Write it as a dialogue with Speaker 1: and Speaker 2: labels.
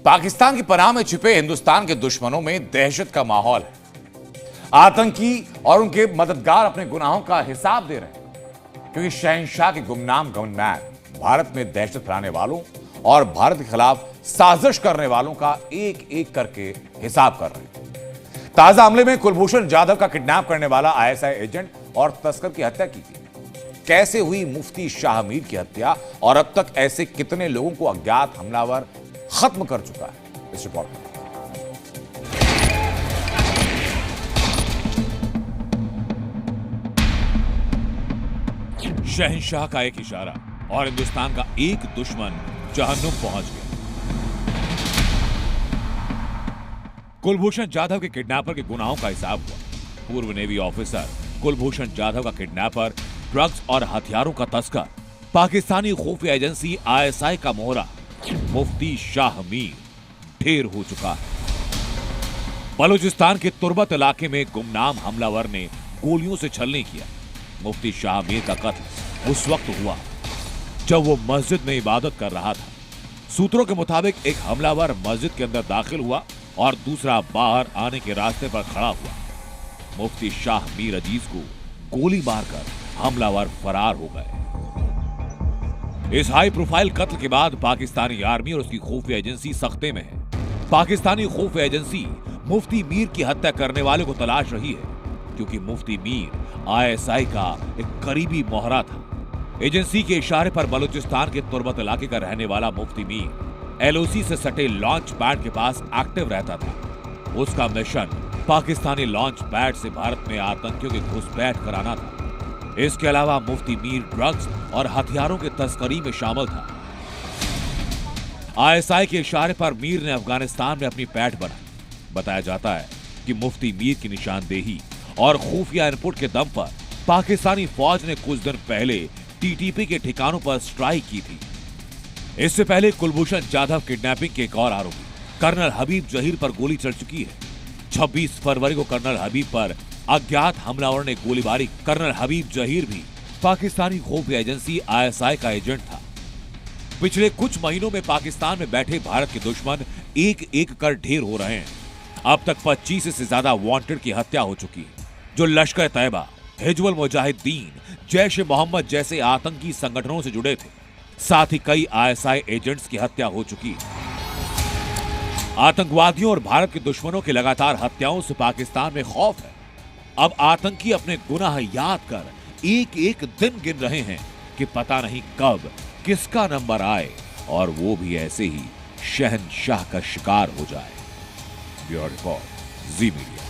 Speaker 1: पाकिस्तान की पनाह में छिपे हिंदुस्तान के दुश्मनों में दहशत का माहौल है। आतंकी और उनके मददगार अपने गुनाहों का हिसाब दे रहे हैं, क्योंकि शहंशाह के गुमनाम गनमैन भारत में दहशत फैलाने वालों और भारत के खिलाफ साजिश करने वालों का एक एक करके हिसाब कर रहे हैं। ताजा हमले में कुलभूषण जाधव का किडनैप करने वाला आईएसआई एजेंट और तस्कर की हत्या की गई। कैसे हुई मुफ्ती शाह मीर की हत्या और अब तक ऐसे कितने लोगों को अज्ञात हमलावर खत्म कर चुका है, इस रिपोर्ट में। शहंशाह का एक इशारा और हिंदुस्तान का एक दुश्मन जहन्नुम पहुंच गया। कुलभूषण जाधव के किडनैपर के गुनाहों का हिसाब हुआ। पूर्व नेवी ऑफिसर कुलभूषण जाधव का किडनैपर, ड्रग्स और हथियारों का तस्कर, पाकिस्तानी खुफिया एजेंसी आईएसआई का मोहरा मुफ्ती शाह मीर ढेर हो चुका है। बलूचिस्तान के तुर्बत इलाके में गुमनाम हमलावर ने गोलियों से छलनी किया। मुफ्ती शाह मीर का कत्ल उस वक्त हुआ जब वो मस्जिद में इबादत कर रहा था। सूत्रों के मुताबिक एक हमलावर मस्जिद के अंदर दाखिल हुआ और दूसरा बाहर आने के रास्ते पर खड़ा हुआ। मुफ्ती शाह मीर अजीज को गोली मारकर हमलावर फरार हो गए। इस हाई प्रोफाइल कत्ल के बाद पाकिस्तानी आर्मी और उसकी खुफिया एजेंसी सख्ते में है। पाकिस्तानी खुफिया एजेंसी मुफ्ती मीर की हत्या करने वाले को तलाश रही है, क्योंकि मुफ्ती मीर आईएसआई का एक करीबी मोहरा था। एजेंसी के इशारे पर बलूचिस्तान के तुर्बत इलाके का रहने वाला मुफ्ती मीर एलओसी से सटे लॉन्च पैड के पास एक्टिव रहता था। उसका मिशन पाकिस्तानी लॉन्च पैड से भारत में आतंकियों की घुसपैठ कराना था। इसके अलावा मुफ्ती मीर ड्रग्स और हथियारों की तस्करी में शामिल था। आईएसआई के इशारे पर मीर ने अफगानिस्तान में अपनी पैठ बनाई। बताया जाता है कि मुफ्ती मीर की निशानदेही और खुफिया इनपुट के दम पर पाकिस्तानी फौज ने कुछ दिन पहले टीटीपी के ठिकानों पर स्ट्राइक की थी। इससे पहले कुलभूषण जाधव किडनैपिंग के एक और आरोपी कर्नल हबीब जहीर पर गोली चल चुकी है। 26 फरवरी को कर्नल हबीब पर अज्ञात हमलावर ने गोलीबारी। कर्नल हबीब जहीर भी पाकिस्तानी खुफिया एजेंसी आईएसआई का एजेंट था। पिछले कुछ महीनों में पाकिस्तान में बैठे भारत के दुश्मन एक एक कर ढेर हो रहे हैं। अब तक 25 से ज्यादा वांटेड की हत्या हो चुकी है, जो लश्कर तैयबा, हिजबुल मुजाहिदीन, जैश ए मोहम्मद जैसे आतंकी संगठनों से जुड़े थे। साथ ही कई आईएसआई एजेंट्स की हत्या हो चुकी है। आतंकवादियों और भारत के दुश्मनों की लगातार हत्याओं से पाकिस्तान में खौफ है। अब आतंकी अपने गुनाह याद कर एक एक दिन गिन रहे हैं कि पता नहीं कब किसका नंबर आए और वो भी ऐसे ही शहंशाह का शिकार हो जाए। ब्यूरो रिपोर्ट, जी मीडिया।